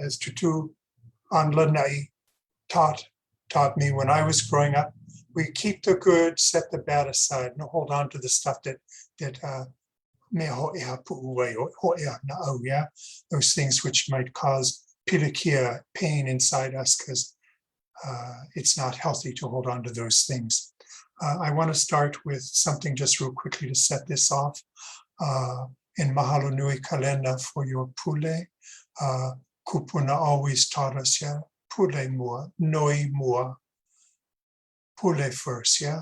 as Tutu on Lanai taught me when I was growing up. We keep the good, set the bad aside, and hold on to the stuff that those things which might cause pilikia, pain inside us, because it's not healthy to hold on to those things. I want to start with something just real quickly to set this off. And mahalo nui kalena for your pule. Kūpuna always taught us, yeah, pule mua, noi mua. Pule first, yeah,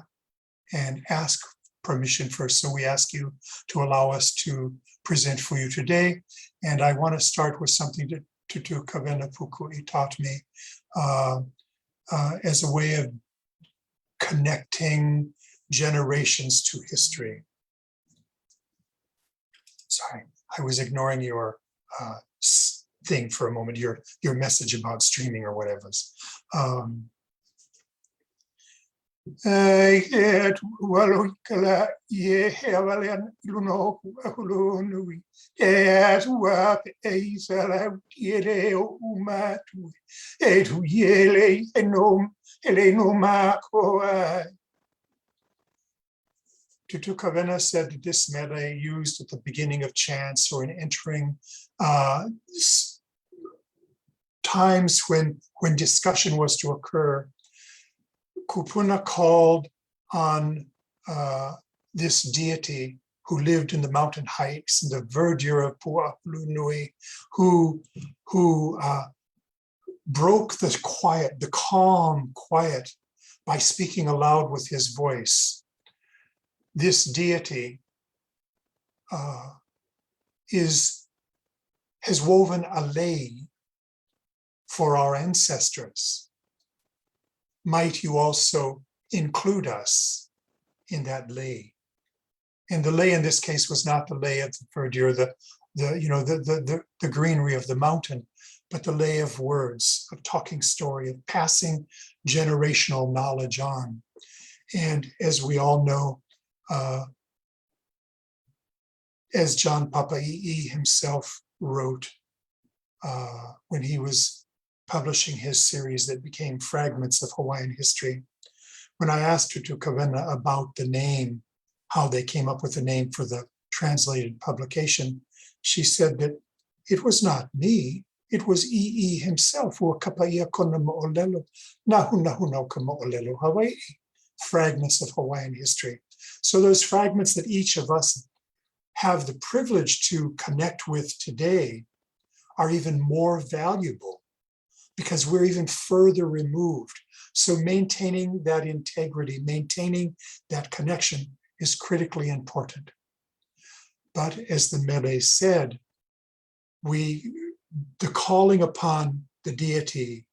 and ask permission first. So we ask you to allow us to present for you today. And I want to start with something that Tutu Kawena Pukui taught me as a way of connecting generations to history. Sorry, I was ignoring your thing for a moment, your message about streaming or whatever. Tutu Kawena said that this mele used at the beginning of chants or in entering times when discussion was to occur. Kūpuna called on this deity who lived in the mountain heights, in the verdure of Pu'ahulunui, who broke the quiet, the calm quiet, by speaking aloud with his voice. This deity has woven a lei for our ancestors. Might you also include us in that lei? And the lei in this case was not the lei of the verdure, the greenery of the mountain, but the lei of words, of talking story, of passing generational knowledge on. And as we all know, as John Papa'i'i himself wrote when he was publishing his series that became Fragments of Hawaiian History, when I asked Tutu Kawena about the name, how they came up with the name for the translated publication, she said that it was not me, it was I'i himself, Hawaii, Fragments of Hawaiian History. So those fragments that each of us have the privilege to connect with today are even more valuable because we're even further removed. So maintaining that integrity, maintaining that connection is critically important. But as the mele said, the calling upon the deity,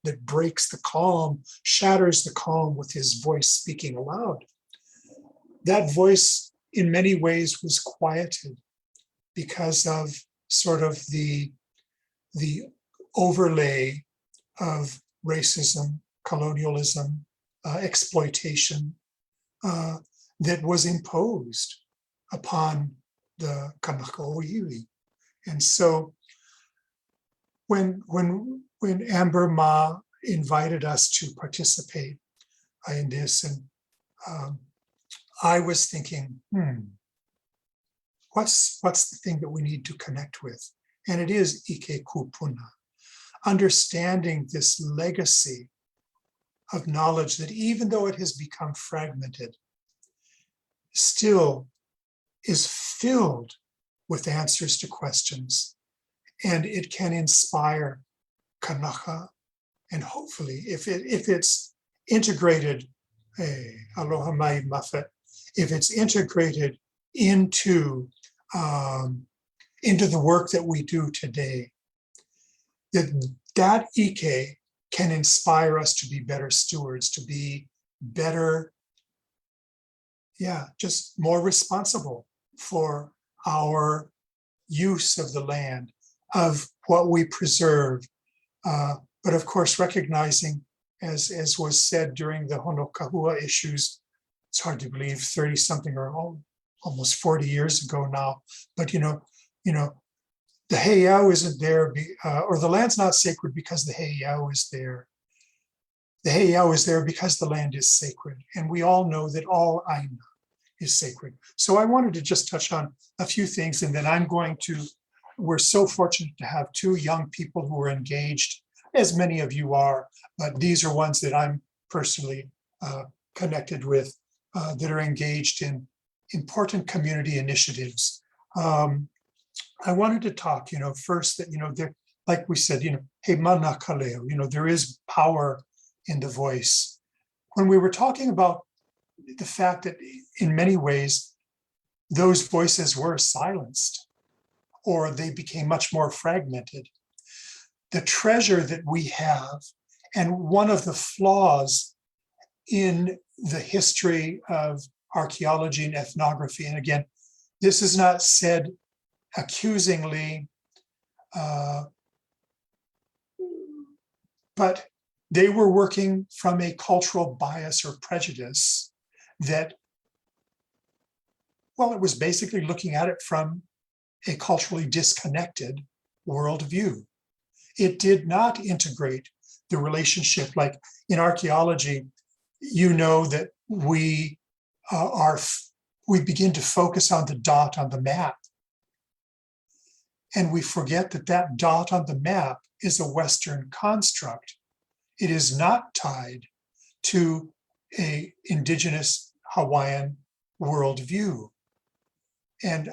that breaks the calm, shatters the calm with his voice speaking aloud. That voice in many ways was quieted because of sort of the overlay of racism, colonialism, exploitation that was imposed upon the Kanaka Oiwi. And so when Amber Ma invited us to participate in this, and I was thinking, what's the thing that we need to connect with? And it is ʻIke Kūpuna, understanding this legacy of knowledge that even though it has become fragmented, still is filled with answers to questions. And it can inspire kanaka, and hopefully if it's integrated, aloha mai mafet, if it's integrated into the work that we do today, that ʻIke can inspire us to be better stewards, to be better, just more responsible for our use of the land, of what we preserve. But of course, recognizing, as was said during the Honokahua issues, it's hard to believe 30 something or almost 40 years ago now, but the heiau isn't there, or the land's not sacred because the heiau is there. The heiau is there because the land is sacred. And we all know that all aina is sacred. So I wanted to just touch on a few things, and then we're so fortunate to have two young people who are engaged, as many of you are, but these are ones that I'm personally connected with that are engaged in important community initiatives. I wanted to talk, first that, there, like we said, he mana kaleo, there is power in the voice. When we were talking about the fact that in many ways, those voices were silenced or they became much more fragmented. The treasure that we have, and one of the flaws in the history of archaeology and ethnography, and again, this is not said accusingly, but they were working from a cultural bias or prejudice that, well, it was basically looking at it from a culturally disconnected worldview. It did not integrate the relationship. Like in archaeology, that we begin to focus on the dot on the map. And we forget that that dot on the map is a Western construct. It is not tied to an indigenous Hawaiian worldview. And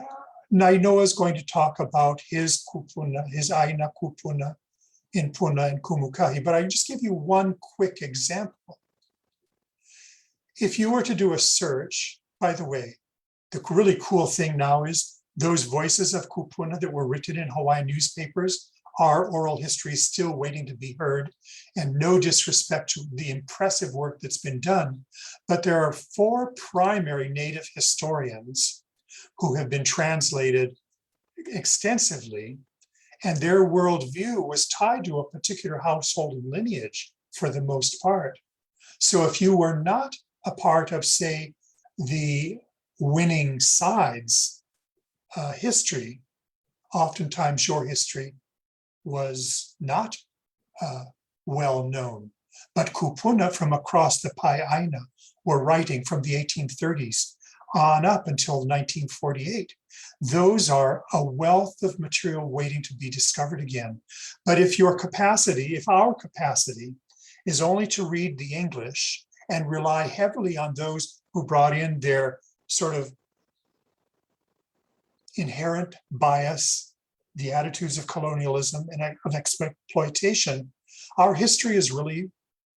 Nainoa is going to talk about his Kūpuna, his aina Kūpuna in Puna and Kumukahi, but I just give you one quick example. If you were to do a search, by the way, the really cool thing now is those voices of Kūpuna that were written in Hawaiian newspapers are oral history still waiting to be heard, and no disrespect to the impressive work that's been done, but there are 4 primary Native historians who have been translated extensively, and their worldview was tied to a particular household and lineage for the most part. So if you were not a part of, say, the winning side's history, oftentimes your history was not well known. But Kūpuna from across the Pai'aina were writing from the 1830s on up until 1948. Those are a wealth of material waiting to be discovered again. But if our capacity is only to read the English and rely heavily on those who brought in their sort of inherent bias, the attitudes of colonialism and of exploitation, our history is really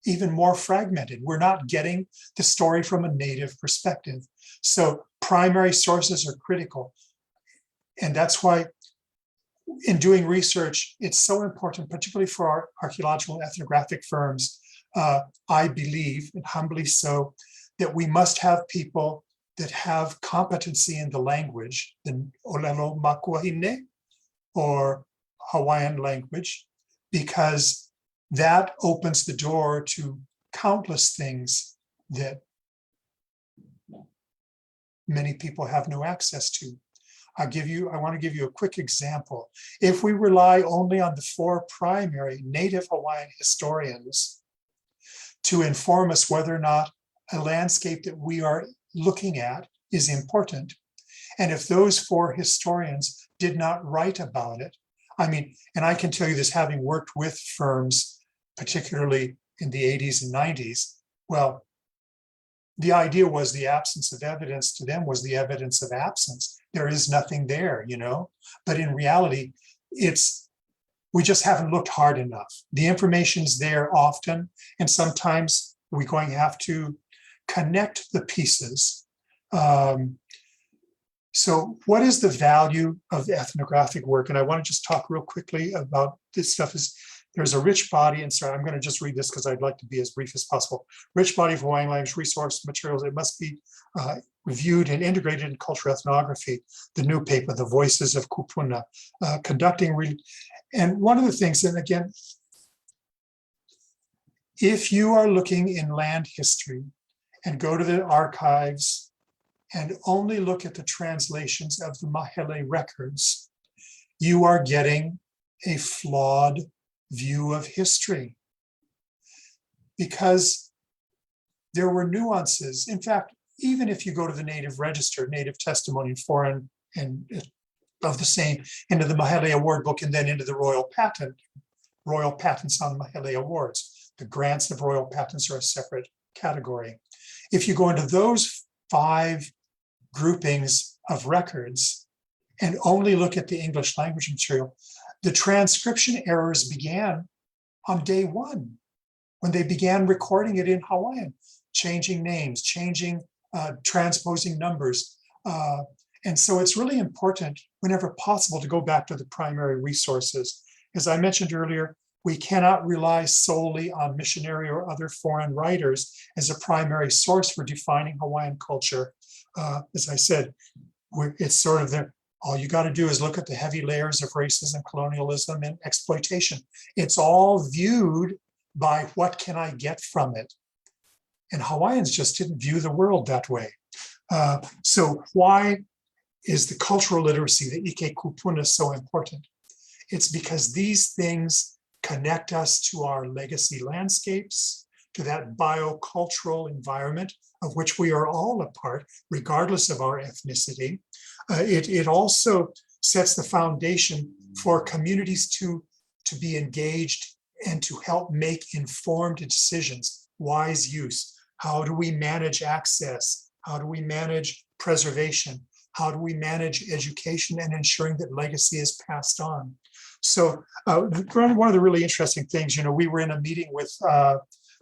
even more fragmented. We're not getting the story from a Native perspective. So primary sources are critical. And that's why in doing research, it's so important, particularly for our archaeological and ethnographic firms, I believe, and humbly so, that we must have people that have competency in the language, the Olelo Makuahine, or Hawaiian language, because that opens the door to countless things that many people have no access to. I want to give you a quick example. If we rely only on the 4 primary Native Hawaiian historians to inform us whether or not a landscape that we are looking at is important, and if those 4 historians did not write about it, and I can tell you this having worked with firms, particularly in the 80s and 90s, well, the idea was the absence of evidence to them was the evidence of absence. There is nothing there, but in reality, we just haven't looked hard enough. The information's there often, and sometimes we're going to have to connect the pieces. So what is the value of the ethnographic work? And I want to just talk real quickly about this stuff. There's a rich body, and sorry, I'm going to just read this because I'd like to be as brief as possible. Rich body of Hawaiian language resource materials. It must be reviewed and integrated in cultural ethnography. The new paper, The Voices of Kūpuna, and one of the things, and again, if you are looking in land history and go to the archives and only look at the translations of the Mahele records, you are getting a flawed view of history, because there were nuances. In fact, even if you go to the Native Register, Native Testimony, Foreign and of the same, into the Maly Award Book, and then into the Royal Patents on Maly Awards. The grants of Royal Patents are a separate category. If you go into those 5 groupings of records and only look at the English language material, the transcription errors began on day 1, when they began recording it in Hawaiian, changing names, transposing numbers. And so it's really important, whenever possible, to go back to the primary resources. As I mentioned earlier, we cannot rely solely on missionary or other foreign writers as a primary source for defining Hawaiian culture. As I said, it's sort of all you got to do is look at the heavy layers of racism, colonialism, and exploitation. It's all viewed by what can I get from it? And Hawaiians just didn't view the world that way. So why is the cultural literacy, the ʻIke Kūpuna, so important? It's because these things connect us to our legacy landscapes, to that biocultural environment of which we are all a part, regardless of our ethnicity. It also sets the foundation for communities to be engaged and to help make informed decisions, wise use. How do we manage access? How do we manage preservation? How do we manage education and ensuring that legacy is passed on? So one of the really interesting things, we were in a meeting with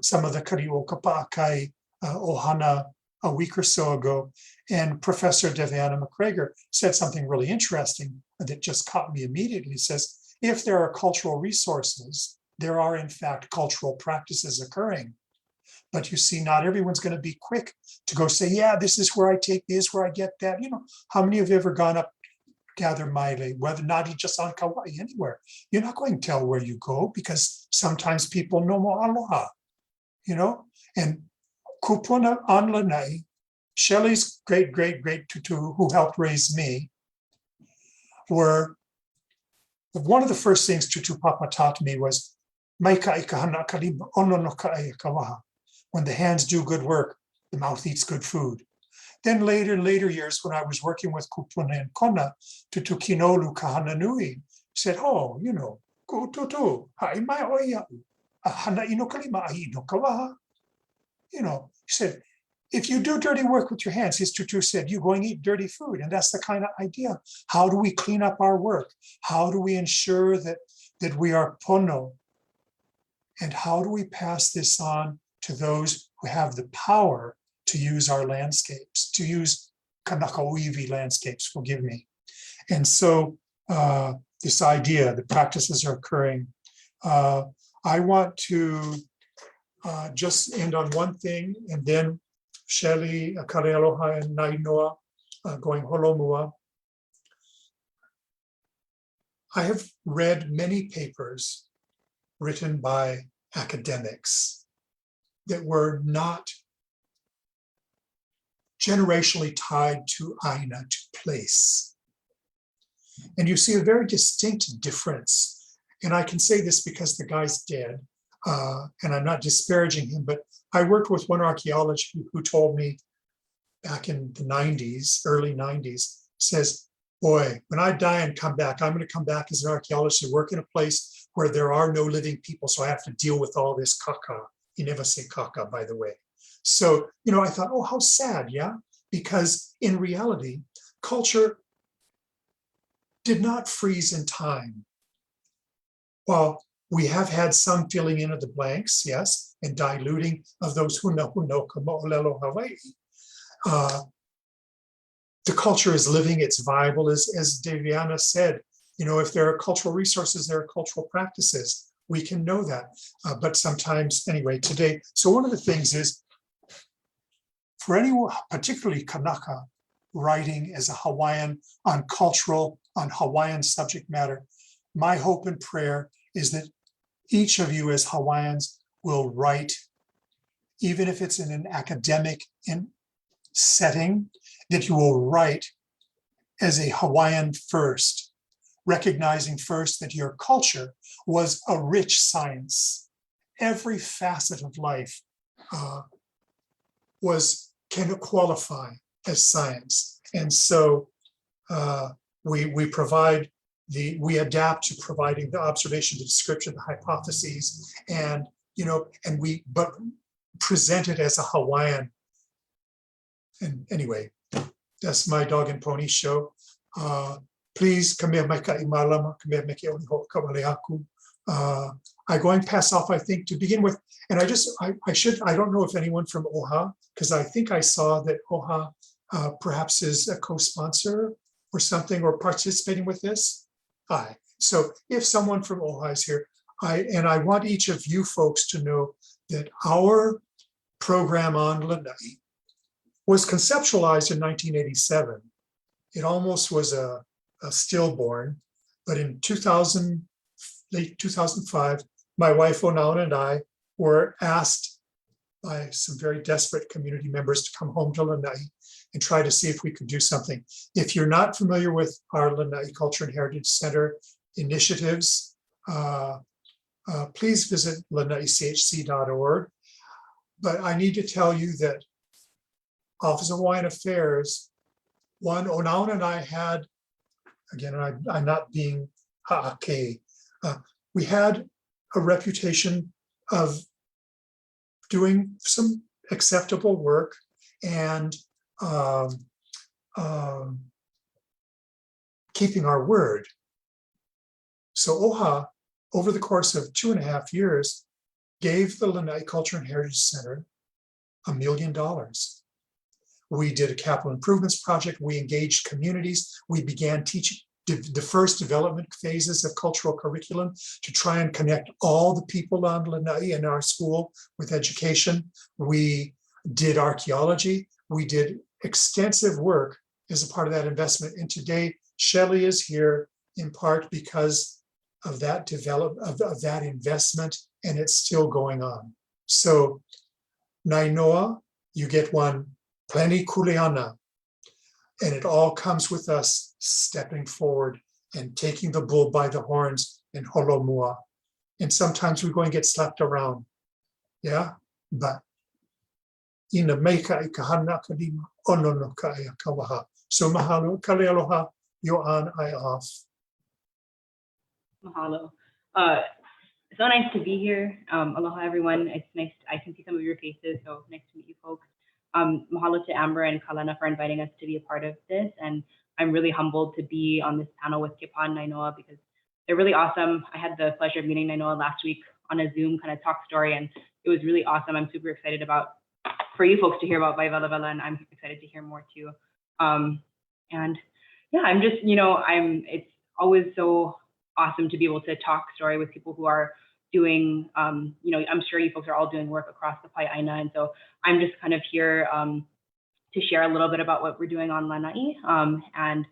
some of the Kariokapa Akai Ohana a week or so ago, and Professor Deviana McGregor said something really interesting that just caught me immediately. He says, if there are cultural resources, there are in fact cultural practices occurring. But you see, not everyone's going to be quick to go say, yeah, this is where I take this, where I get that. How many of you have ever gone up, gather Maly, whether not just on Kauai, anywhere? You're not going to tell where you go, because sometimes people no mo aloha, and Kūpuna on Lanai, Shelly's great tutu, who helped raise me, were one of the first things Tutu Papa taught me was, Maika ikahana kalima ono no ka'ai kawaha. When the hands do good work, the mouth eats good food. Then later years, when I was working with Kūpuna and Kona, Tutu Kinolu Kahana Nui said, oh, ko tutu, hai mai oia, hana ino kalima ahi no kawaha. He said, if you do dirty work with your hands, his tutu said, you're going to eat dirty food. And that's the kind of idea. How do we clean up our work? How do we ensure that we are pono? And how do we pass this on to those who have the power to use our landscapes, to use kanakawiwi landscapes, forgive me. And so this idea, the practices are occurring. I want to just end on one thing, and then Shelly, Kaleialoha, and Nainoa going holomua. I have read many papers written by academics that were not generationally tied to aina, to place. And you see a very distinct difference. And I can say this because the guy's dead, and I'm not disparaging him, but I worked with one archaeologist who told me back in the 90s, early 90s, says, boy, when I die and come back, I'm going to come back as an archaeologist and work in a place where there are no living people, so I have to deal with all this kaka. He never say kaka, by the way. So, I thought, oh, how sad, yeah? Because in reality, culture did not freeze in time. While we have had some filling in of the blanks, yes, and diluting of those huna ka mo'olelo Hawaii. The culture is living, it's viable, as Deviana said. If there are cultural resources, there are cultural practices. We can know that. But sometimes, anyway, today, so one of the things is, for anyone, particularly Kanaka, writing as a Hawaiian on Hawaiian subject matter, my hope and prayer is that each of you as Hawaiians will write, even if it's in an academic setting, that you will write as a Hawaiian first, recognizing first that your culture was a rich science. Every facet of life can qualify as science. And so we adapt to providing the observation, the description, the hypotheses, and but present it as a Hawaiian. And anyway, that's my dog and pony show. Please come here, Maika Imalama, come here, Meke Oliho Kawaleaku. I'm going to pass off, I think, to begin with. And I don't know if anyone from OHA, because I think I saw that OHA perhaps is a co-sponsor or something, or participating with this. Hi. So if someone from OHA is here, I want each of you folks to know that our program on Lanai was conceptualized in 1987. It almost was a stillborn, but in late 2005, my wife Onauna and I were asked by some very desperate community members to come home to Lanai and try to see if we could do something. If you're not familiar with our Lanai Culture and Heritage Center initiatives, please visit lanaichc.org. But I need to tell you that Office of Hawaiian Affairs, Onauna and I had, again, I'm not being ʻIke, we had a reputation of doing some acceptable work and keeping our word. So OHA, over the course of 2.5 years, gave the Lanai Culture and Heritage Center $1 million. We did a capital improvements project. We engaged communities. We began teaching the first development phases of cultural curriculum to try and connect all the people on Lanai in our school with education. We did archaeology. We did extensive work as a part of that investment. And today, Shelly is here in part because of that of that investment, and it's still going on. So Nainoa, you get one, plenty kuleana, and it all comes with us stepping forward and taking the bull by the horns in holomua. And sometimes we go and get slapped around. Yeah, but ina meika I kahana kalima onono ka ia kawaha. So mahalo, Kaleialoha, you're on, I off. Mahalo. So nice to be here. Aloha, everyone. It's nice. I can see some of your faces, so nice to meet you folks. Mahalo to Amber and Kalana for inviting us to be a part of this. And I'm really humbled to be on this panel with Kepā and Nainoa because they're really awesome. I had the pleasure of meeting Nainoa last week on a Zoom kind of talk story, and it was really awesome. I'm super excited for you folks to hear about Waivelavela, and I'm excited to hear more too. And yeah, I'm just, it's always so awesome to be able to talk story with people who are doing, I'm sure you folks are all doing work across the Pai'aina, and so I'm just kind of here to share a little bit about what we're doing on Lanai, and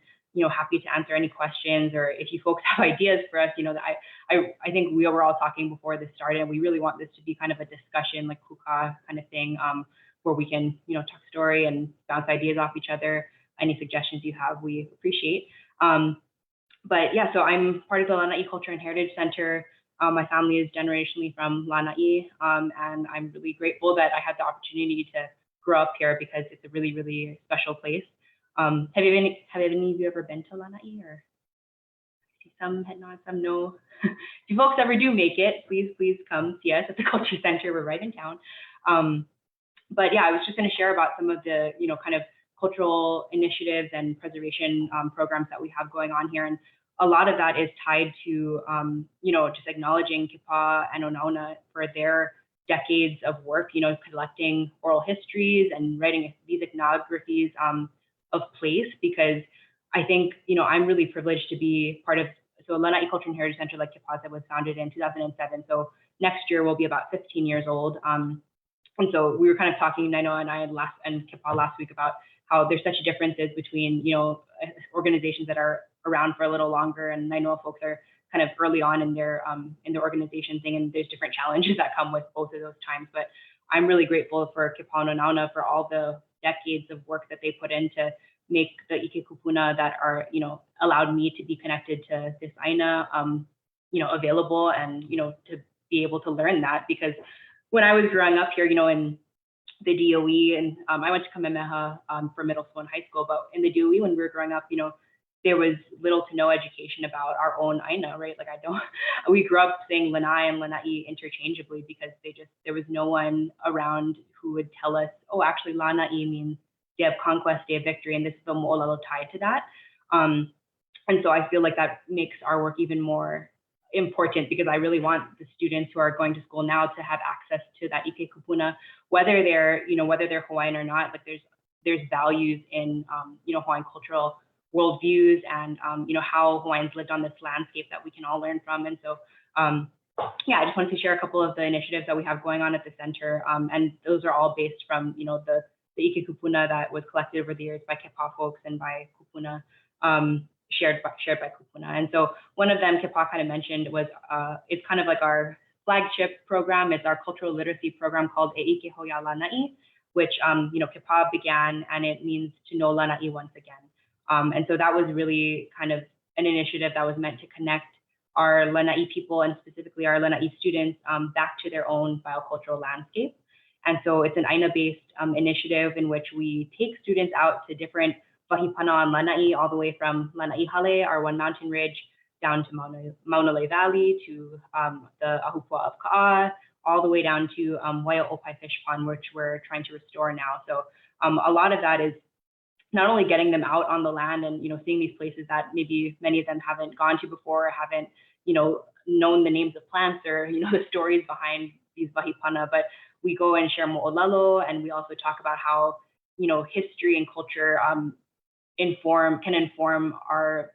happy to answer any questions, or if you folks have ideas for us. I think we were all talking before this started, and we really want this to be kind of a discussion, like kuka kind of thing, where we can talk story and bounce ideas off each other. Any suggestions you have, we appreciate. But yeah, so I'm part of the Lanai Culture and Heritage Center. My family is generationally from Lanai, and I'm really grateful that I had the opportunity to grow up here because it's a really, really special place. Have any of you ever been to Lanai, or some had not, some no? If you folks ever do make it, please come see us at the Culture Center. We're right in town. But yeah, I was just going to share about some of the kind of cultural initiatives and preservation programs that we have going on here, and a lot of that is tied to just acknowledging Kepā and Onauna for their decades of work, collecting oral histories and writing these ethnographies of place, because I think I'm really privileged to be part of Lanai Culture and Heritage Center, like Kepā, that was founded in 2007. So next year we'll be about 15 years old. And so we were kind of talking, Nainoa and I and Kepā last week, about how there's such differences between organizations that are around for a little longer, and Nainoa folks are kind of early on in their organization thing, and there's different challenges that come with both of those times. But I'm really grateful for Kepā and Onauna for all the decades of work that they put into make the ʻIke Kūpuna that are, allowed me to be connected to this aina, available and, to be able to learn that. Because when I was growing up here, in the DOE, and I went to Kamehameha for middle school and high school, but in the DOE when we were growing up, there was little to no education about our own aina, right? Like we grew up saying Lanai and Lanai interchangeably because there was no one around who would tell us, oh, actually Lanai means day of conquest, day of victory, and this is the mo'olelo tied to that. And so I feel like that makes our work even more important, because I really want the students who are going to school now to have access to that ʻIke Kūpuna, whether they're Hawaiian or not. Like there's values in, Hawaiian cultural worldviews and, how Hawaiians lived on this landscape that we can all learn from. And so, yeah, I just wanted to share a couple of the initiatives that we have going on at the center. And those are all based from, the ʻIke Kūpuna that was collected over the years by Kepā folks and by Kūpuna, shared by Kūpuna. And so one of them Kepā kind of mentioned was, it's kind of like our flagship program. It's our cultural literacy program called ʻIke Hoya Lanai, which, Kepā began, and it means to know Lanai once again. And so that was really kind of an initiative that was meant to connect our Lanai people, and specifically our Lanai students, back to their own biocultural landscape. And so it's an aina-based initiative in which we take students out to different wahipana on Lanai, all the way from Lanai Hale, our one mountain ridge, down to Maunalei Valley, to the Ahupua of Ka'a, all the way down to Waia'opai Fish Pond, which we're trying to restore now. So a lot of that is not only getting them out on the land and, seeing these places that maybe many of them haven't gone to before, or haven't, known the names of plants or, the stories behind these wahipana, but we go and share mo'olelo, and we also talk about how, history and culture can inform our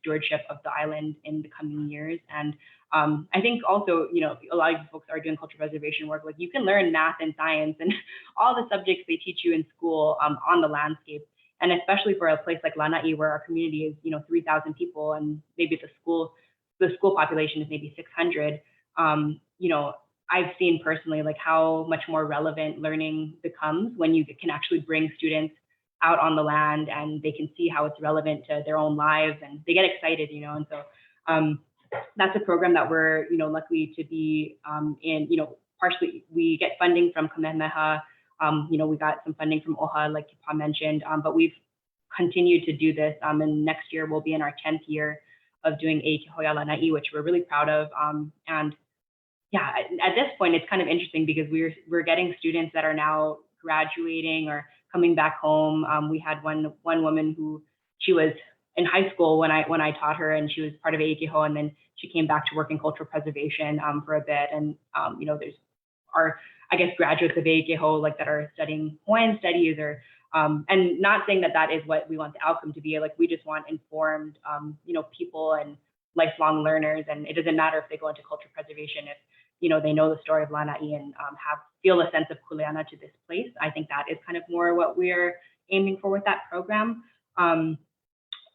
stewardship of the island in the coming years. And I think also, a lot of you folks are doing cultural preservation work. Like you can learn math and science and all the subjects they teach you in school on the landscape. And especially for a place like Lanai, where our community is, 3,000 people, and maybe the school population is maybe 600. I've seen personally like how much more relevant learning becomes when you can actually bring students out on the land and they can see how it's relevant to their own lives, and they get excited, And so that's a program that we're, lucky to be in. Partially we get funding from Kamehameha. We got some funding from OHA, like Kepā mentioned, but we've continued to do this. And next year we'll be in our 10th year of doing ʻIke Hoya Lanai, which we're really proud of. And yeah, at this point, it's kind of interesting because we're getting students that are now graduating or coming back home. We had one woman who, she was in high school when I taught her, and she was part of ʻIkeho, and then she came back to work in cultural preservation for a bit. And there's our, I guess, graduates of ʻIkeho like that are studying Hawaiian studies, or and not saying that is what we want the outcome to be. Like we just want informed people and lifelong learners, and it doesn't matter if they go into cultural preservation if they know the story of Lanai and feel a sense of kuleana to this place. I think that is kind of more what we're aiming for with that program.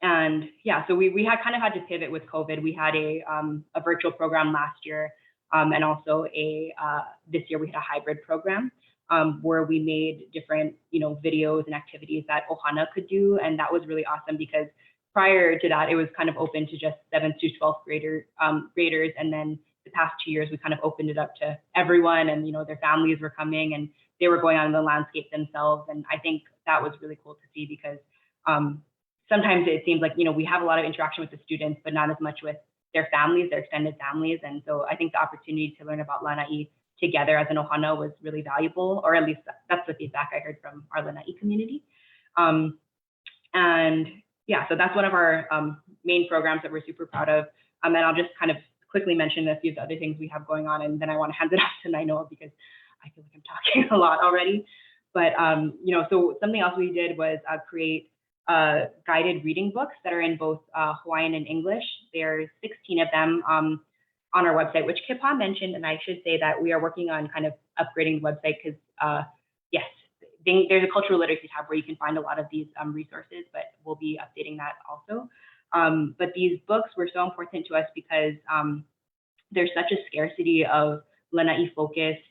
And yeah, so we had kind of had to pivot with COVID. We had a virtual program last year, and also this year we had a hybrid program where we made different videos and activities that Ohana could do, and that was really awesome because prior to that it was kind of open to just 7th to 12th graders, and then the past 2 years we kind of opened it up to everyone, and their families were coming and they were going on the landscape themselves. And I think that was really cool to see because sometimes it seems like we have a lot of interaction with the students, but not as much with their families, their extended families. And so I think the opportunity to learn about Lanai together as an ohana was really valuable, or at least that's the feedback I heard from our Lanai community. And yeah, so that's one of our main programs that we're super proud of. And I'll just kind of quickly mention a few of the other things we have going on, and then I want to hand it off to Nainoa because I feel like I'm talking a lot already. But so something else we did was create guided reading books that are in both Hawaiian and English. There's 16 of them on our website, which Kepā mentioned, and I should say that we are working on kind of upgrading the website because yes, there's a cultural literacy tab where you can find a lot of these resources, but we'll be updating that also. But these books were so important to us because there's such a scarcity of Lanai focused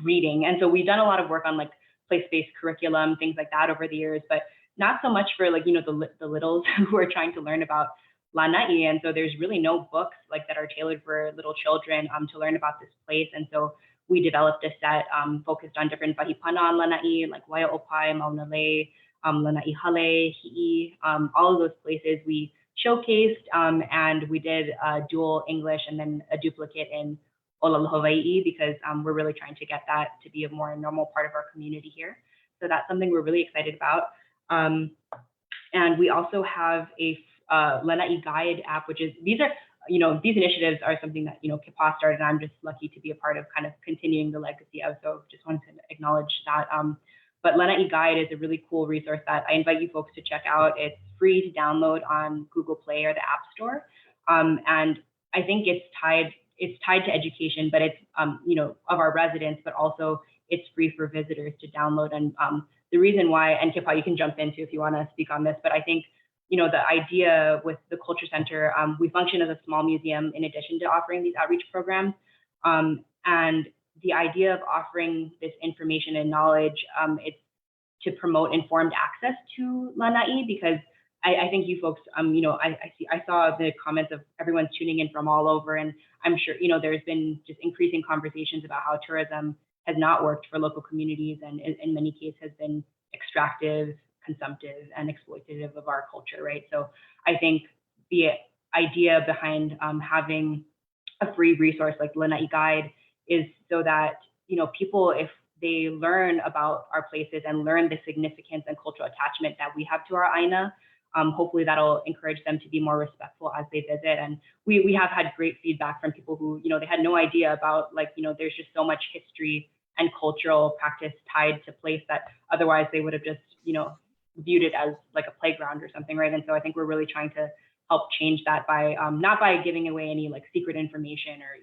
reading. And so we've done a lot of work on like place-based curriculum, things like that over the years, but not so much for like, the littles who are trying to learn about Lanai. And so there's really no books like that are tailored for little children to learn about this place. And so we developed a set focused on different wahipana on Lanai, like Waiaʻopai, Maunalei, Lanai Hale, Hi'i, all of those places we showcased, and we did dual English and then a duplicate in Olala Hawaii, because we're really trying to get that to be a more normal part of our community here. So that's something we're really excited about. And we also have a Lanai Guide App, which is, these initiatives are something that, Kepā started, and I'm just lucky to be a part of kind of continuing the legacy of, so just wanted to acknowledge that. But Lanai Guide is a really cool resource that I invite you folks to check out. It's free to download on Google Play or the App Store. And I think it's tied to education, but it's, of our residents, but also it's free for visitors to download. And the reason why, and Kepā, you can jump into if you want to speak on this, but I think, the idea with the Culture Center, we function as a small museum in addition to offering these outreach programs. And the idea of offering this information and knowledge, it's to promote informed access to Lanai, because I think you folks, I saw the comments of everyone's tuning in from all over, and I'm sure, there's been just increasing conversations about how tourism has not worked for local communities, and in many cases has been extractive, consumptive, and exploitative of our culture, right? So I think the idea behind having a free resource like Lanai Guide is so that, people, if they learn about our places and learn the significance and cultural attachment that we have to our aina, hopefully that'll encourage them to be more respectful as they visit. And we have had great feedback from people who, they had no idea about, like, there's just so much history and cultural practice tied to place that otherwise they would have just, viewed it as like a playground or something, right? And so I think we're really trying to help change that by, not by giving away any like secret information or,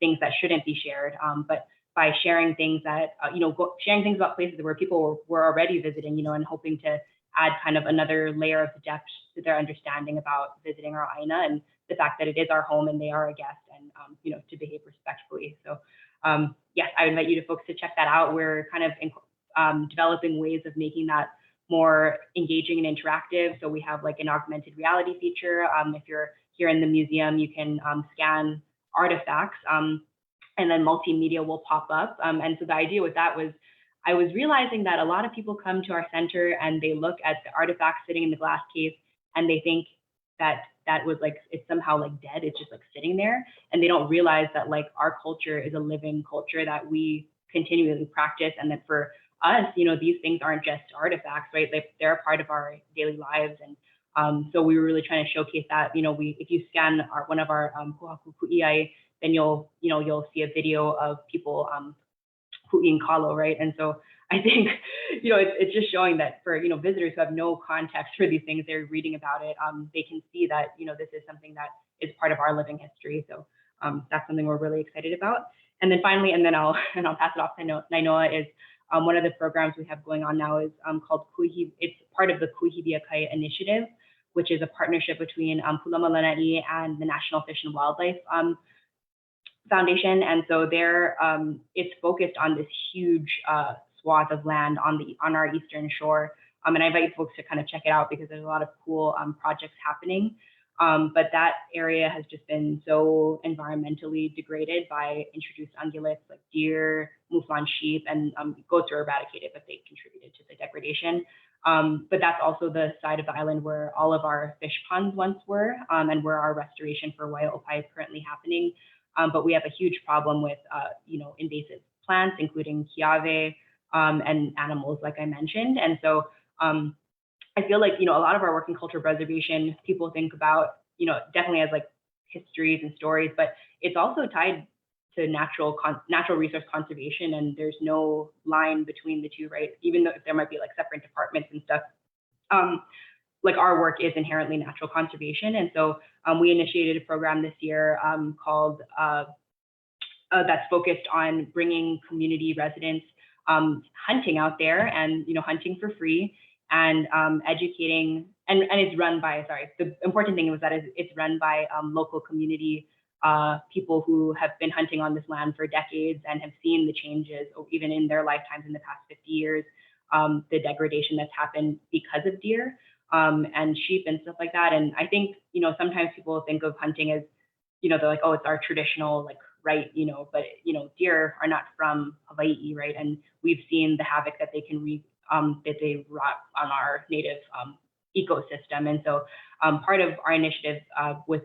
things that shouldn't be shared, but by sharing things that, sharing things about places where people were already visiting, and hoping to add kind of another layer of depth to their understanding about visiting our aina and the fact that it is our home and they are a guest, and, to behave respectfully. So yes, I invite you folks to check that out. We're kind of developing ways of making that more engaging and interactive. So we have like an augmented reality feature. If you're here in the museum, you can scan artifacts, and then multimedia will pop up. And so the idea with that was, I was realizing that a lot of people come to our center and they look at the artifacts sitting in the glass case and they think that was like, it's somehow like dead, it's just like sitting there. And they don't realize that like our culture is a living culture that we continually practice, and that for us, these things aren't just artifacts, right? They're a part of our daily lives. And so we were really trying to showcase that, if you scan one of our ʻIke, then you'll see a video of people hu'iing kalo, right? And so I think, it's just showing that for, visitors who have no context for these things, they're reading about it. They can see that, this is something that is part of our living history. So that's something we're really excited about. And then finally, and then I'll pass it off to Nainoa, is one of the programs we have going on now is called Kuhib. It's part of the Kuhib Akai initiative, which is a partnership between Pulama Lanai and the National Fish and Wildlife Foundation. And so it's focused on this huge swath of land on our eastern shore. And I invite folks to kind of check it out because there's a lot of cool projects happening. But that area has just been so environmentally degraded by introduced ungulates like deer, mouflon sheep, and goats are eradicated, but they contributed to the degradation. But that's also the side of the island where all of our fish ponds once were, and where our restoration for Waiaʻopai is currently happening. But we have a huge problem with, invasive plants, including kiave, and animals, like I mentioned. And so I feel like, a lot of our work in cultural preservation, people think about, definitely as like histories and stories, but it's also tied to natural resource conservation, and there's no line between the two, right? Even though there might be like separate departments and stuff, like our work is inherently natural conservation. And so we initiated a program this year called, that's focused on bringing community residents hunting out there and, hunting for free, and educating, and it's run by, the important thing was that it's run by local community people who have been hunting on this land for decades and have seen the changes, even in their lifetimes in the past 50 years. the degradation that's happened because of deer and sheep and stuff like that. And I think, sometimes people think of hunting as, they're like, oh, it's our traditional like right, but deer are not from Hawaii, right? And we've seen the havoc that they can that they wrought on our native ecosystem. And so part of our initiative with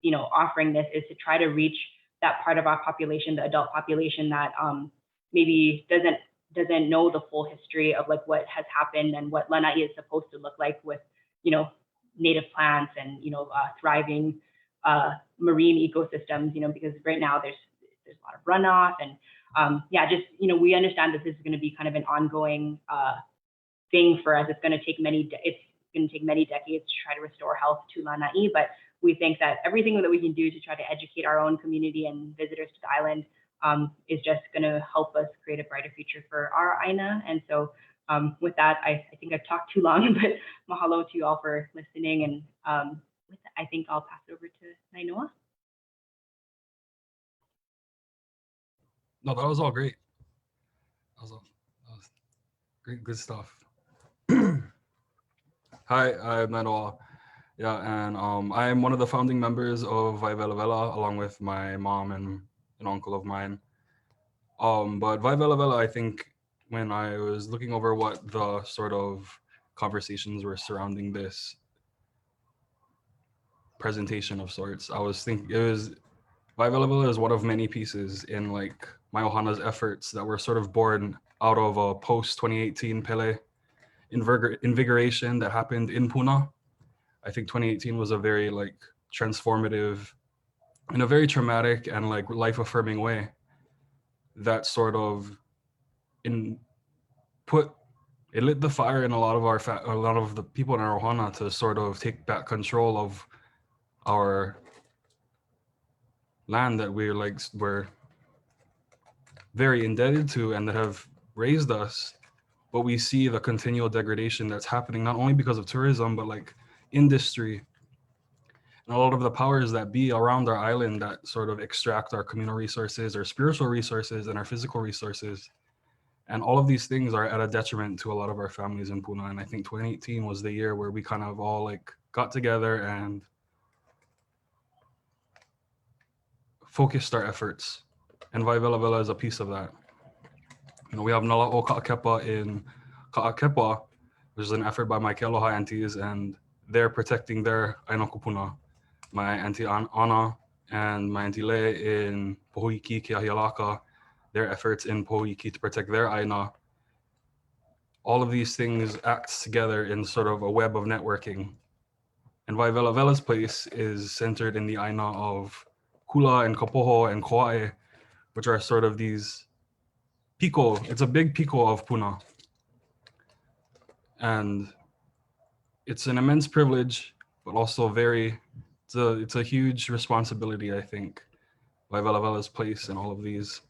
offering this is to try to reach that part of our population, the adult population that maybe doesn't know the full history of like what has happened and what Lanai is supposed to look like with native plants and thriving marine ecosystems, because right now there's a lot of runoff and we understand that this is going to be kind of an ongoing thing for us. It's going to take many decades to try to restore health to Lanai, but we think that everything that we can do to try to educate our own community and visitors to the island is just going to help us create a brighter future for our Aina. And so with that, I think I've talked too long, but mahalo to you all for listening. And with that, I think I'll pass it over to Nainoa. No, that was all great. That was great, good stuff. Hi, I'm Nainoa. Yeah, and I'm one of the founding members of Waivelavela, along with my mom and an uncle of mine. But Waivelavela, I think, when I was looking over what the sort of conversations were surrounding this presentation of sorts, I was thinking Waivelavela is one of many pieces in like my ohana's efforts that were sort of born out of a post-2018 Pele invigoration that happened in Puna. I think 2018 was a very like transformative, in a very traumatic and like life-affirming way, that sort of it lit the fire in a lot of the people in our ohana to sort of take back control of our land that we're very indebted to and that have raised us. But we see the continual degradation that's happening, not only because of tourism, but like industry and a lot of the powers that be around our island that sort of extract our communal resources, our spiritual resources, and our physical resources. And all of these things are at a detriment to a lot of our families in Puna. And I think 2018 was the year where we kind of all like got together and focused our efforts. And Waivelavela is a piece of that. We have Nala o Kepā in Kepā, which is an effort by my Kaleialoha aunties, and they're protecting their Aina Kūpuna. My auntie Ana and my auntie Le in Pohuiki, Keahialaka, their efforts in Pohuiki to protect their Aina. All of these things act together in sort of a web of networking. And Waivelavela's place is centered in the Aina of Kula and Kapoho and Kauaʻe, which are sort of these piko. It's a big piko of Puna. And it's an immense privilege, but also it's a huge responsibility, I think, Waivelavela's place in all of these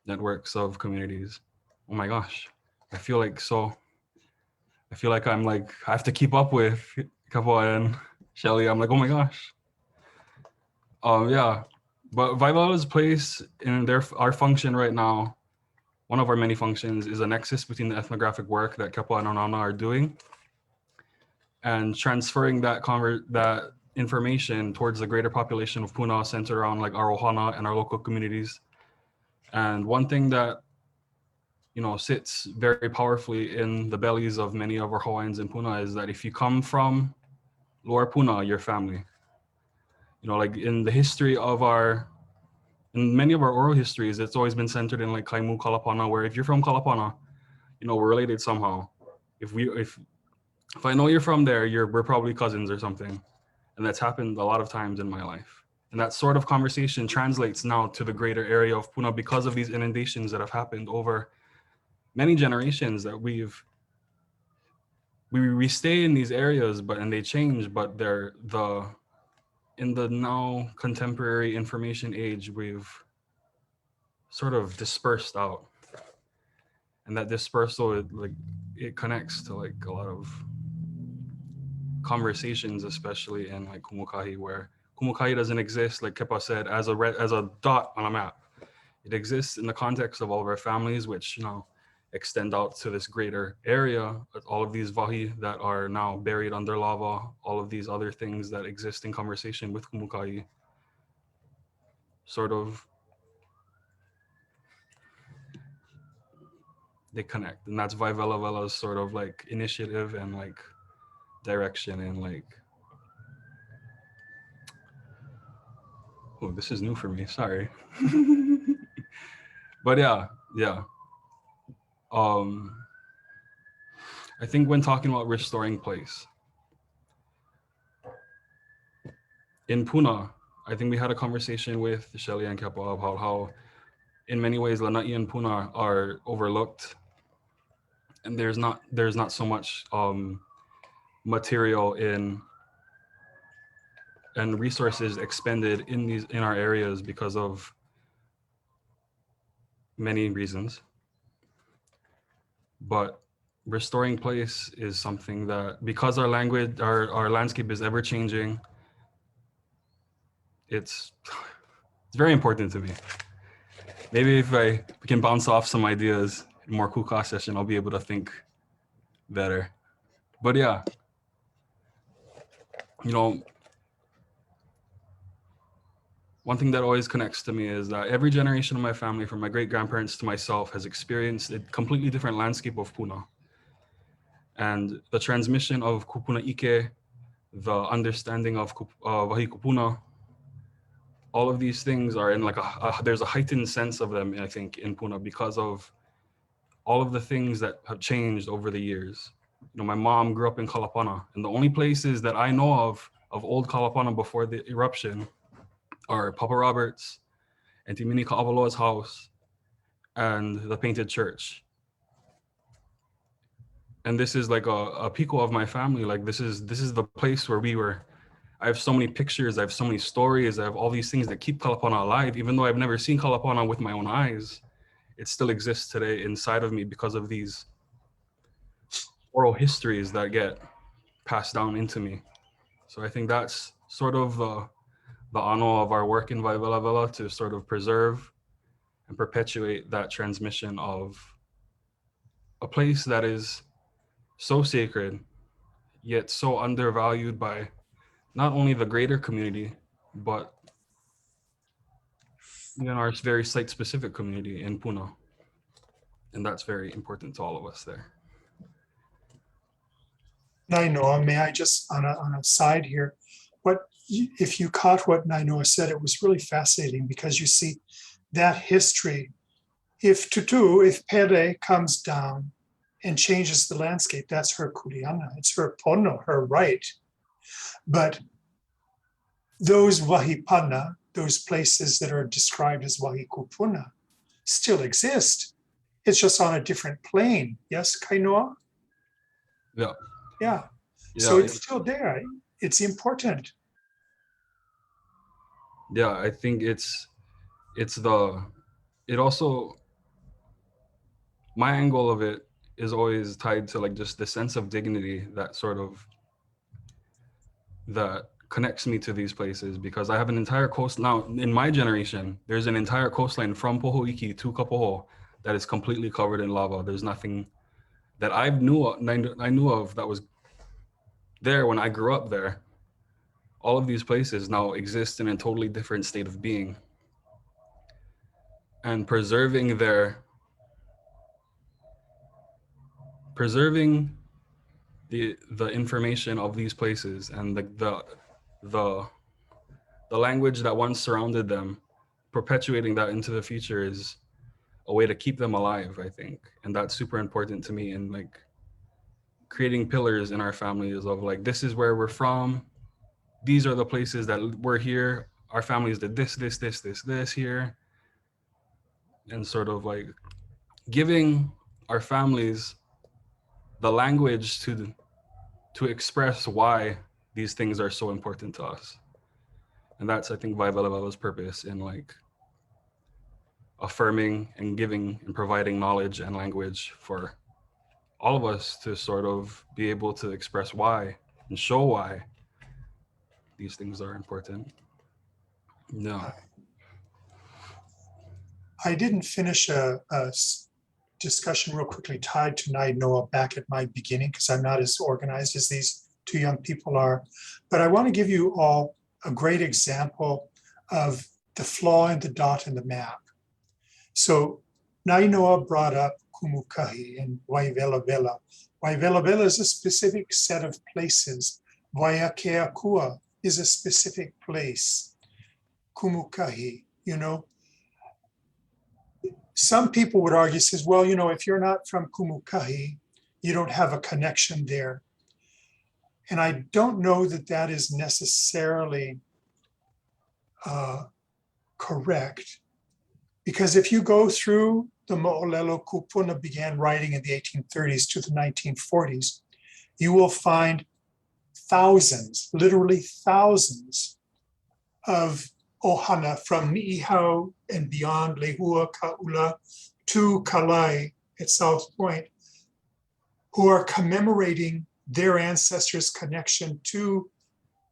networks of communities. Oh my gosh, I feel like I have to keep up with Kepā and Shelly. I'm like, oh my gosh. Yeah, but Waivelavela's place in our function right now, one of our many functions, is a nexus between the ethnographic work that Kepā and Onana are doing and transferring that information towards the greater population of Puna, centered around like our ohana and our local communities. And one thing that sits very powerfully in the bellies of many of our Hawaiians in Puna is that if you come from Lower Puna, you're family. Like in the history of in many of our oral histories, it's always been centered in like Kaimu Kalapana, where if you're from Kalapana, we're related somehow. If I know you're from there, we're probably cousins or something. And that's happened a lot of times in my life. And that sort of conversation translates now to the greater area of Puna because of these inundations that have happened over many generations that we stay in these areas, and they change, but in the now contemporary information age, we've sort of dispersed out. And that dispersal, it connects to like a lot of conversations, especially in like Kumukahi, where Kumukahi doesn't exist, like Kepā said, as a dot on a map. It exists in the context of all of our families, which, extend out to this greater area, all of these wahi that are now buried under lava, all of these other things that exist in conversation with Kumukai, sort of, they connect. And that's Vaivela Vela's sort of like initiative and like direction and like, oh, this is new for me, sorry. But yeah. I think when talking about restoring place, in Puna, I think we had a conversation with Shelly and Kepā about how in many ways Lanai and Puna are overlooked, and there's not so much material and resources expended in our areas because of many reasons. But restoring place is something that, because our language, our landscape is ever changing, it's very important to me. Maybe if we can bounce off some ideas in more kuka session, I'll be able to think better. But yeah, you know, one thing that always connects to me is that every generation of my family, from my great-grandparents to myself, has experienced a completely different landscape of Puna. And the transmission of Kūpuna ʻIke, the understanding of Wahi Ku, all of these things are in like there's a heightened sense of them, I think, in Puna because of all of the things that have changed over the years. You know, my mom grew up in Kalapana, and the only places that I know of old Kalapana before the eruption are Papa Robert's, and Timini Ka'avaloa's house, and the Painted Church. And this is like a piko of my family. Like this is the place where we were. I have so many pictures, I have so many stories, I have all these things that keep Kalapana alive. Even though I've never seen Kalapana with my own eyes, it still exists today inside of me because of these oral histories that get passed down into me. So I think that's sort of the ano of our work in Vaivela Vela, to sort of preserve and perpetuate that transmission of a place that is so sacred, yet so undervalued by not only the greater community, but even our very site-specific community in Puna. And that's very important to all of us there. Nainoa, may I just on a side here, if you caught what Nainoa said, it was really fascinating because you see that history. If Pere comes down and changes the landscape, that's her kuriana, it's her pono, her right. But those wahipana, those places that are described as Wahi Kupuna, still exist. It's just on a different plane. Yes, Kainoa? Yeah. Yeah. So it's still there. It's important. Yeah, I think my angle of it is always tied to like just the sense of dignity that connects me to these places, because I have an entire coast now. In my generation, there's an entire coastline from Pohoiki to Kapoho that is completely covered in lava. There's nothing that I knew of that was there when I grew up there. All of these places now exist in a totally different state of being. And preserving the information of these places and the language that once surrounded them, perpetuating that into the future is a way to keep them alive, I think. And that's super important to me. And like creating pillars in our families of like, this is where we're from. These are the places that we're here. Our families did this here. And sort of like giving our families the language to express why these things are so important to us. And that's, I think, Vaivela Vela's purpose in like affirming and giving and providing knowledge and language for all of us to sort of be able to express why and show why these things are important. No. I didn't finish a discussion real quickly tied to Nainoa back at my beginning, because I'm not as organized as these two young people are. But I want to give you all a great example of the flaw in the dot in the map. So Nainoa brought up Kumukahi and Waivelavela. Waivelavela is a specific set of places. Waiakeakua is a specific place. Kumukahi, you know. Some people would argue, says, well, you know, if you're not from Kumukahi, you don't have a connection there. And I don't know that that is necessarily correct, because if you go through the Mo'olelo Kūpuna began writing in the 1830s to the 1940s, you will find thousands, literally thousands of ohana from Ni'ihau and beyond Lehua, Ka'ula to Kalai at South Point, who are commemorating their ancestors' connection to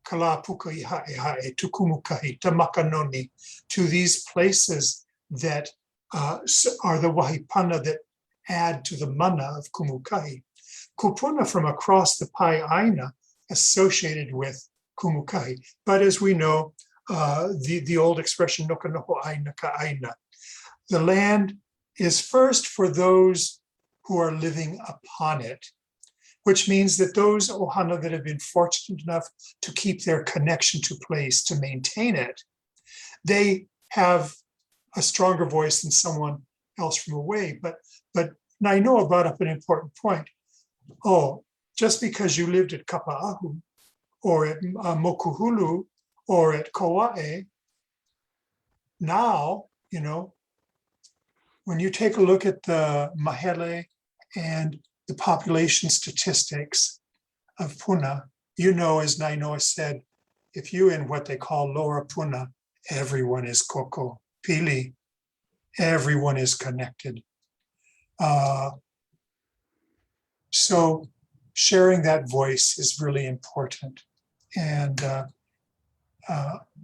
Kalapuka Iha'ehae, to Kumukahi, to Makanoni, to these places that are the wahipana that add to the mana of Kumukahi. Kupuna from across the Pai Aina associated with Kumukahi. But as we know, the old expression, noka noho aina ka aina. The land is first for those who are living upon it, which means that those ohana that have been fortunate enough to keep their connection to place, to maintain it, they have a stronger voice than someone else from away. But Nainoa brought up an important point. Oh, just because you lived at Kapa'ahu or at Mokuhulu or at Kauae, now, you know, when you take a look at the mahele and the population statistics of Puna, you know, as Nainoa said, if you in what they call Lower Puna, everyone is koko, pili, everyone is connected. So sharing that voice is really important. And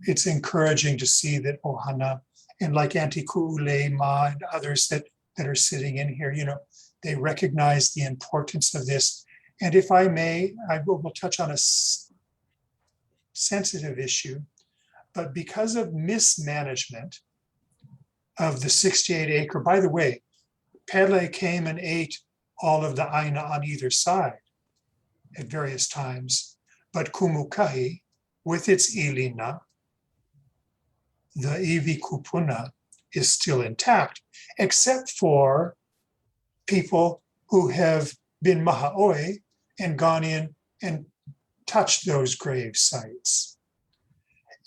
it's encouraging to see that ohana and like Auntie Ku'ulema and others that are sitting in here, you know, they recognize the importance of this. And if I may, I will touch on a sensitive issue, but because of mismanagement of the 68-acre, by the way, Pele came and ate all of the aina on either side at various times, but Kumukahi, with its ilina, the iwi kupuna, is still intact, except for people who have been maha'oi and gone in and touched those grave sites.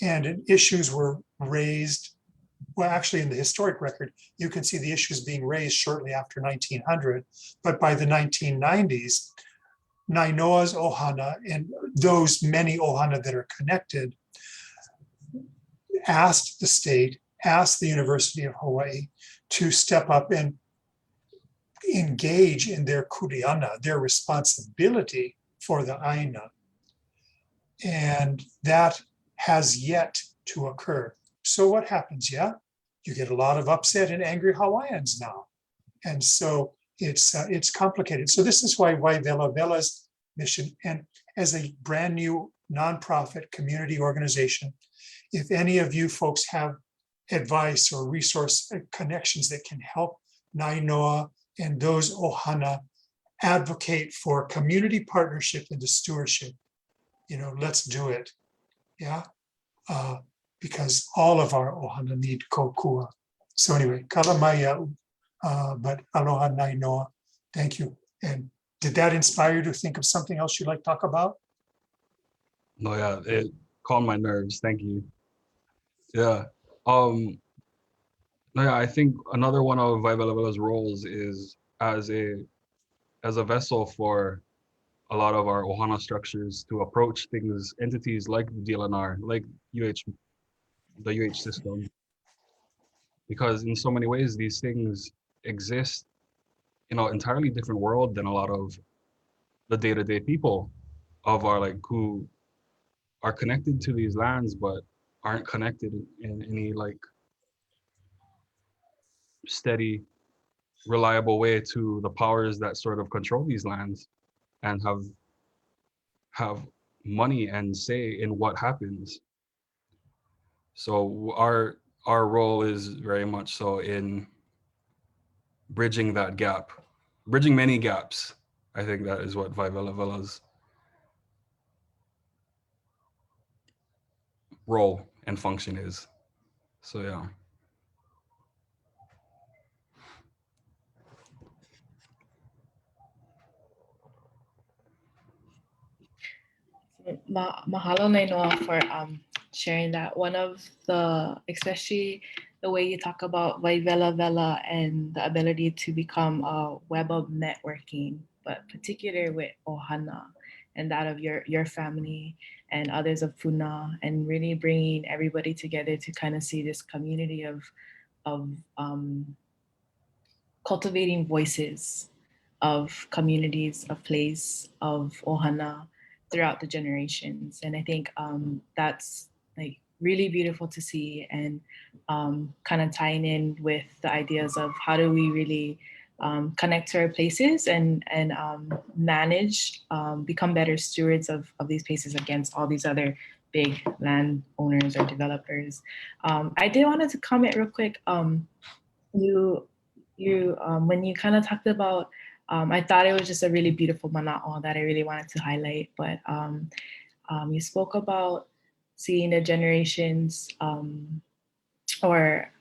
And issues were raised, well, actually in the historic record, you can see the issues being raised shortly after 1900, but by the 1990s, Nainoa's ohana and those many ohana that are connected asked the state, asked the University of Hawaii to step up and engage in their kuriana, their responsibility for the aina. And that has yet to occur. So what happens? Yeah, you get a lot of upset and angry Hawaiians now. And so it's complicated. So this is why Waivelavela's mission, and as a brand new nonprofit community organization, if any of you folks have advice or resource connections that can help Nainoa and those ohana advocate for community partnership into stewardship, you know, let's do it. Yeah, because all of our ohana need kokua. So anyway, kalamaya, but aloha Nainoa. Thank you. And did that inspire you to think of something else you'd like to talk about? No, yeah, it calmed my nerves. Thank you. Yeah. No, yeah, I think another one of Waivelavela's roles is as a vessel for a lot of our ohana structures to approach things, entities like the DLNR, like the UH system, because in so many ways these things exist in an entirely different world than a lot of the day-to-day people of our, like, who are connected to these lands but aren't connected in any like steady reliable way to the powers that sort of control these lands and have money and say in what happens. So our role is very much so in bridging that gap, bridging many gaps. I think that is what Vaivela Vela's role and function is. So yeah. Mahalo Nainoa for sharing that. One of the, especially the way you talk about Vaivela Vela and the ability to become a web of networking, but particularly with Ohana and that of your family and others of Puna, and really bringing everybody together to kind of see this community of cultivating voices of communities, of place, of Ohana throughout the generations. And I think that's like really beautiful to see, and kind of tying in with the ideas of how do we really connect to our places and manage, become better stewards of these places against all these other big landowners or developers. I did wanted to comment real quick. When you kind of talked about, I thought it was just a really beautiful mana'o that I really wanted to highlight, but you spoke about seeing the generations, or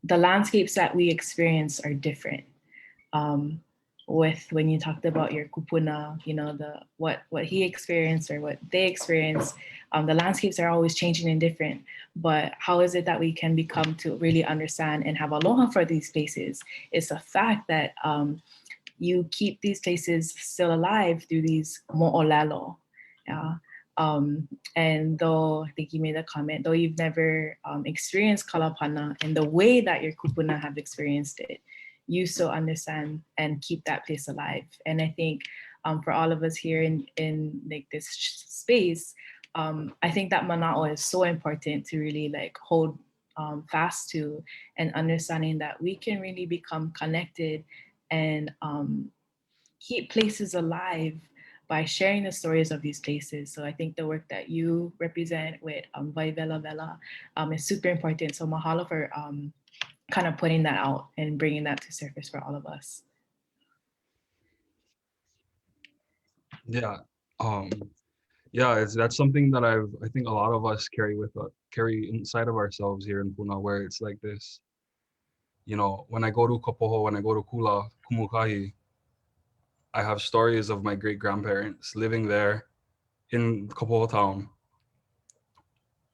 the landscapes that we experience are different. With when you talked about your Kūpuna, you know, what he experienced or what they experienced, the landscapes are always changing and different. But how is it that we can become to really understand and have aloha for these places? It's a fact that you keep these places still alive through these mo'olelo. Yeah. And though I think you made a comment, though you've never experienced kalapana in the way that your Kūpuna have experienced it, you still understand and keep that place alive. And I think for all of us here in like this space, I think that mana'o is so important to really like hold fast to, and understanding that we can really become connected and keep places alive by sharing the stories of these places. So I think the work that you represent with Vaivela Vela is super important. So mahalo for kind of putting that out and bringing that to surface for all of us. Yeah. Yeah, that's something that I think a lot of us carry inside of ourselves here in Puna, where it's like this. You know, when I go to Kapoho, when I go to Kula, Kumukahi, I have stories of my great grandparents living there in Kapoho town.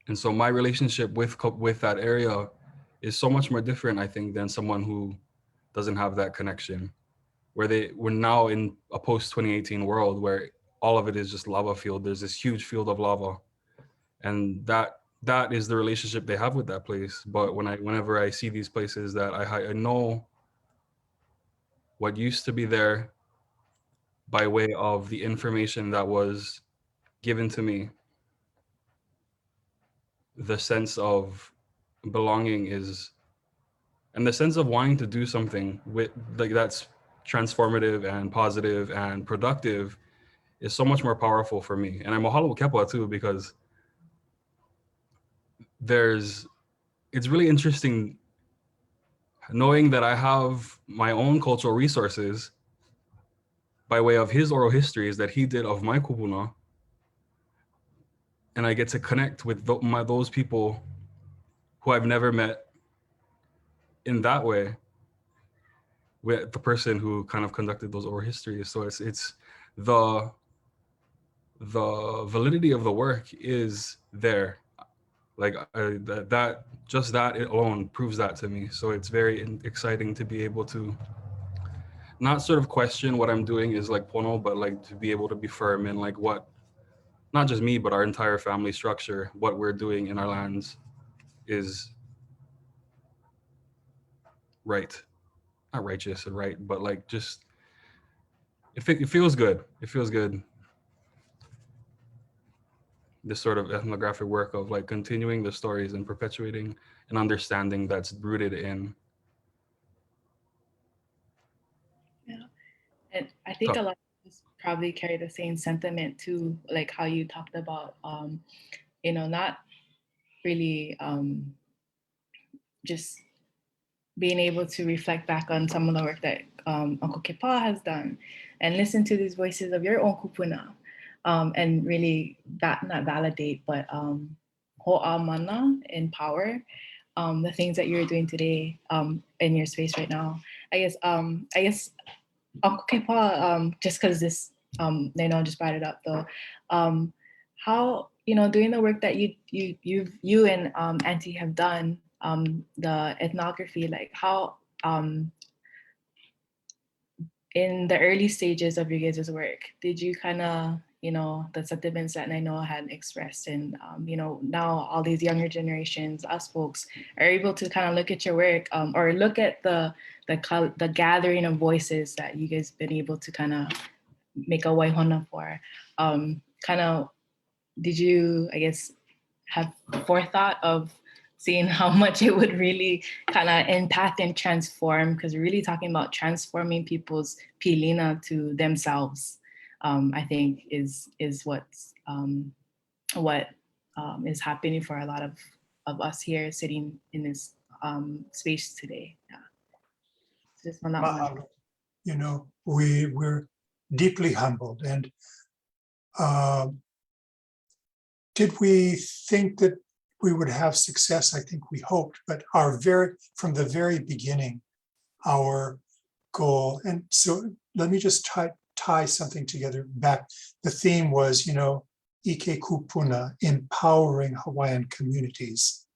And so my relationship with that area is so much more different, I think, than someone who doesn't have that connection. We're now in a post 2018 world where all of it is just lava field. There's this huge field of lava, and that is the relationship they have with that place. But whenever I see these places that I know what used to be there by way of the information that was given to me, the sense of belonging is, and the sense of wanting to do something with like that's transformative and positive and productive is so much more powerful for me. And I'm mahalo Kepā too, because it's really interesting knowing that I have my own cultural resources by way of his oral histories that he did of my Kūpuna, and I get to connect with those people who I've never met in that way with the person who kind of conducted those oral histories. So it's the validity of the work is there. Like that it alone proves that to me. So it's very exciting to be able to not sort of question what I'm doing is like pono, but like to be able to be firm in like what, not just me, but our entire family structure, what we're doing in our lands is right. Not righteous and right, but like just, it feels good. It feels good. This sort of ethnographic work of like continuing the stories and perpetuating an understanding that's rooted in And I think So- a lot of us probably carry the same sentiment too, like how you talked about, not really just being able to reflect back on some of the work that Uncle Kepā has done and listen to these voices of your own Kūpuna, and really not validate, but ho'a mana, empower the things that you're doing today in your space right now. I guess Uncle Kepā, just because this Nainoa just brought it up though, how doing the work that you and Auntie have done, the ethnography, like how in the early stages of your guys' work, did you kind of, the sentiments that Nainoa had expressed, and now all these younger generations, us folks, are able to kind of look at your work, or look at the gathering of voices that you guys been able to kind of make a waihona for. Kind of, did you, I guess, have forethought of seeing how much it would really kind of impact and transform? Because we're really talking about transforming people's pilina to themselves. I think is what's what is happening for a lot of us here sitting in this space today. Yeah. So just on that one. Mahalo. We're deeply humbled, and did we think that we would have success? I think we hoped, but from the very beginning, our goal, and so let me just tie something together back. The theme was, ʻIke Kūpuna, empowering Hawaiian communities.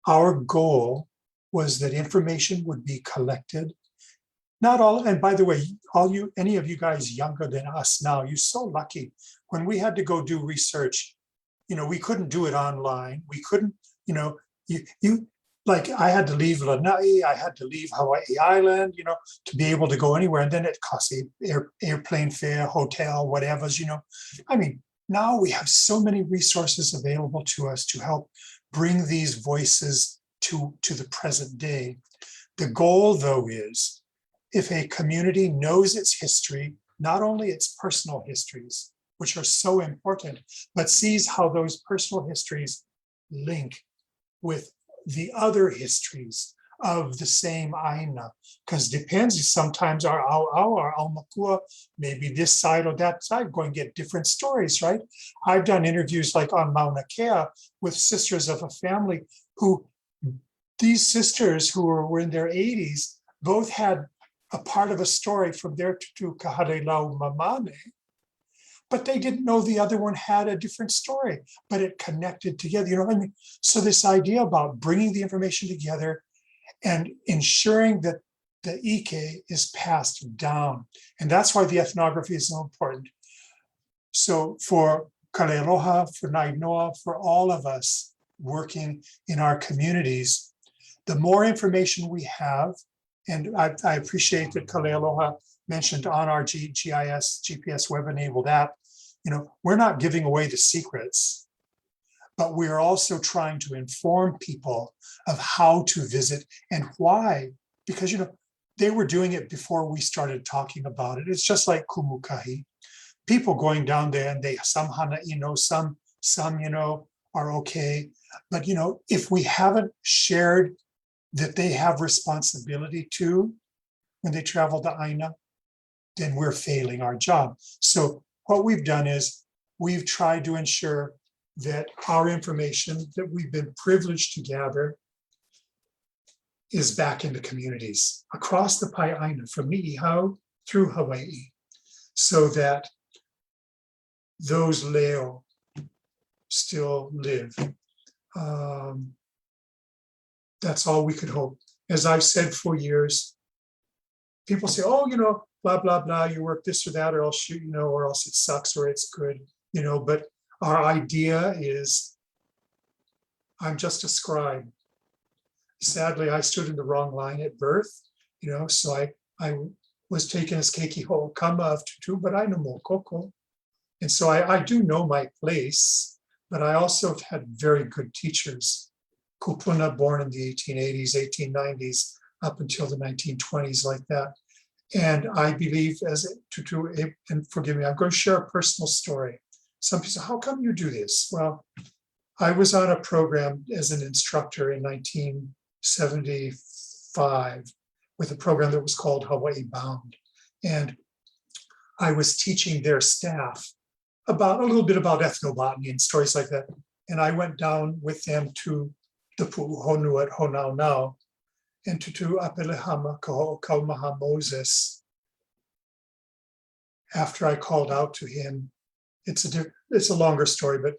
Our goal was that information would be collected. Not all, and by the way, any of you guys younger than us now, you're so lucky. When we had to go do research, we couldn't do it online. We couldn't, like I had to leave Lanai, I had to leave Hawaii Island, to be able to go anywhere. And then it costs airplane fare, hotel, whatever's, I mean, now we have so many resources available to us to help bring these voices to the present day. The goal, though, is if a community knows its history, not only its personal histories, which are so important, but sees how those personal histories link with the other histories of the same aina, because depends, sometimes our makua, maybe this side or that side, going to get different stories, right? I've done interviews like on Mauna Kea with sisters of a family who, these sisters who were in their 80s, both had a part of a story from their tutu kaharelau mamane, but they didn't know the other one had a different story, but it connected together. You know what I mean? So this idea about bringing the information together and ensuring that the ʻIke is passed down. And that's why the ethnography is so important. So for Kaleialoha, for Nainoa, for all of us working in our communities, the more information we have, and I appreciate that Kaleialoha mentioned on our GPS web-enabled app, we're not giving away the secrets, but we are also trying to inform people of how to visit and why, because, they were doing it before we started talking about it. It's just like kumukahi. People going down there and some hana, some, are okay. But, if we haven't shared that they have responsibility to when they travel to Aina, then we're failing our job. So what we've done is we've tried to ensure that our information that we've been privileged to gather is back in the communities across the Pai'aina, from Ni'ihau through Hawaii, so that those leo still live. That's all we could hope. As I've said for years, people say, oh, blah, blah, blah, you work this or that, or else or else it sucks or it's good, but our idea is, I'm just a scribe. Sadly, I stood in the wrong line at birth, so I was taken as keiki ho'okama of tutu, but I know mokoko. And so I do know my place, but I also have had very good teachers. Kūpuna, born in the 1880s, 1890s, up until the 1920s like that. And I believe and forgive me, I'm going to share a personal story. Some people say, how come you do this? Well, I was on a program as an instructor in 1975 with a program that was called Hawaii Bound. And I was teaching their staff about a little bit about ethnobotany and stories like that. And I went down with them to the Pu'uhonu at Honau now and to Apelehama Kaumaha Moses. After I called out to him, it's a longer story, but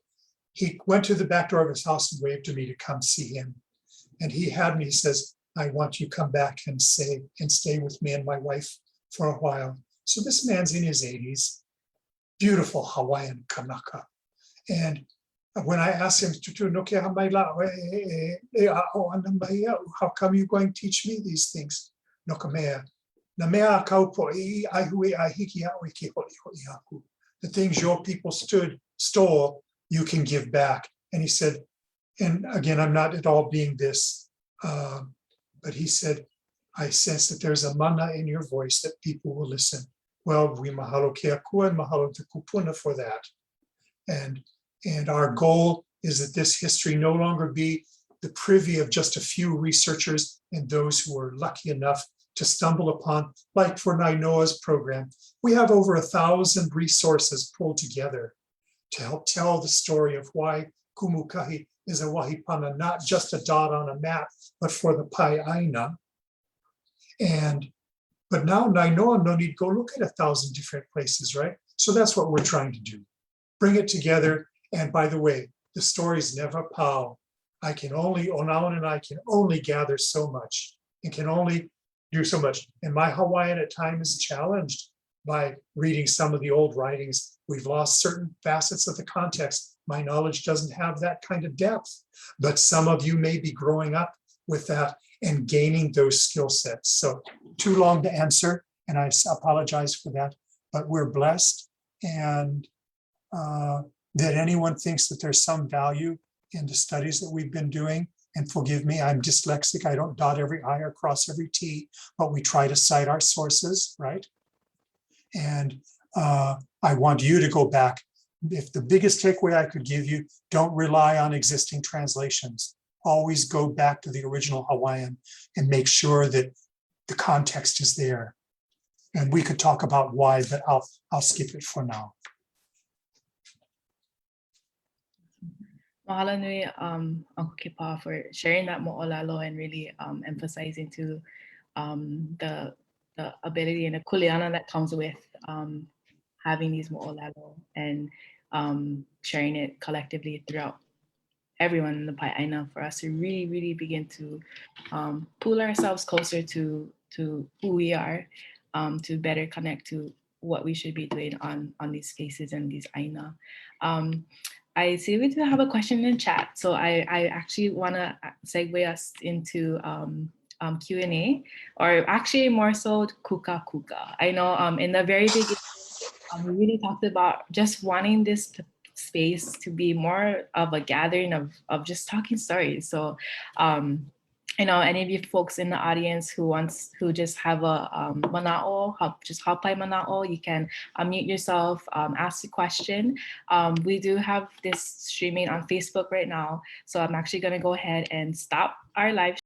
he went to the back door of his house and waved to me to come see him. And he says, I want you to come back and stay with me and my wife for a while. So this man's in his 80s, beautiful Hawaiian Kanaka. And when I asked him, how come you going to teach me these things? The things your people stole, you can give back. And he said, and again, I'm not at all being this, but he said, I sense that there's a mana in your voice that people will listen. Well, we mahalo ke akua and mahalo te Kūpuna for that. And our goal is that this history no longer be the privy of just a few researchers and those who were lucky enough to stumble upon, like for Nainoa's program. We have over 1,000 resources pulled together to help tell the story of why Kumukahi is a wahipana, not just a dot on a map, but for the pai aina. But now Nainoa no need to go look at 1,000 different places, right? So that's what we're trying to do. Bring it together. And by the way, the stories never pau. Onawan and I can only gather so much and can only do so much. And my Hawaiian at times is challenged by reading some of the old writings. We've lost certain facets of the context. My knowledge doesn't have that kind of depth, but some of you may be growing up with that and gaining those skill sets. So too long to answer, and I apologize for that, but we're blessed. And that anyone thinks that there's some value in the studies that we've been doing, and forgive me, I'm dyslexic, I don't dot every I or cross every T, but we try to cite our sources, right? And I want you to go back. If the biggest takeaway I could give you, don't rely on existing translations. Always go back to the original Hawaiian and make sure that the context is there. And we could talk about why, but I'll skip it for now. Mahalo nui, Uncle Kepā, for sharing that mo'olelo and really emphasizing to the ability and the kuleana that comes with having these mo'olelo and sharing it collectively throughout everyone in the Pai'aina, for us to really, really begin to pull ourselves closer to who we are, to better connect to what we should be doing on these spaces and these aina. I see we do have a question in chat, so I actually want to segue us into Q&A, or actually more so kuka. I know in the very beginning, we really talked about just wanting this space to be more of a gathering of just talking stories. So you know, any of you folks in the audience who just have a mana'o, just hapai mana'o, you can unmute yourself, ask a question. We do have this streaming on Facebook right now, so I'm actually going to go ahead and stop our live